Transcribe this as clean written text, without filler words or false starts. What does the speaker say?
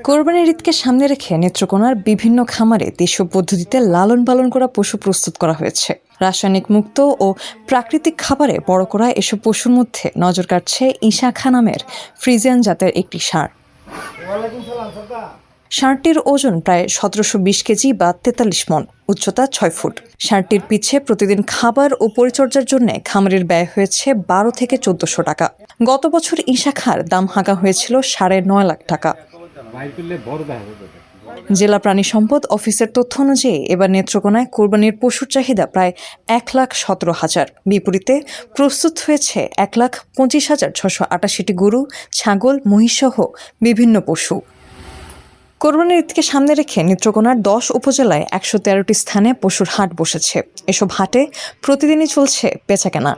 কোরবানির ঈদকে সামনে রেখে নেত্রকোনার বিভিন্ন খামারে দেশীয় পদ্ধতিতে লালন পালন করা পশু প্রস্তুত করা হয়েছে। রাসায়নিক মুক্ত ও প্রাকৃতিক খাবারে বড় করা এসব পশুর মধ্যে নজর কাটছে ঈশাখা নামের ফ্রিজিয়ান জাতের একটি ষাঁড়। ষাঁড়টির ওজন প্রায় 1720 কেজি বা 43 মণ, উচ্চতা 6 ফুট। ষাঁড়টির পিছে প্রতিদিন খাবার ও পরিচর্যার জন্য খামারের ব্যয় হয়েছে 12 থেকে 1400 টাকা। গত বছর ঈশাখার দাম হাঁকা হয়েছিল 9.5 লাখ টাকা। জেলা প্রাণী সম্পদ অফিসের তথ্য অনুযায়ী এবার নেত্রকোনায় কোরবানির পশুর চাহিদা প্রায় 1,17,000। বিপরীতে প্রস্তুত হয়েছে 1,25,688টি গরু, ছাগল, মহিষসহ বিভিন্ন পশু। কোরবানির ঈদকে সামনে রেখে নেত্রকোনার 10 উপজেলায় 113টি স্থানে পশুর হাট বসেছে। এসব হাটে প্রতিদিনই চলছে বেচাকেনা।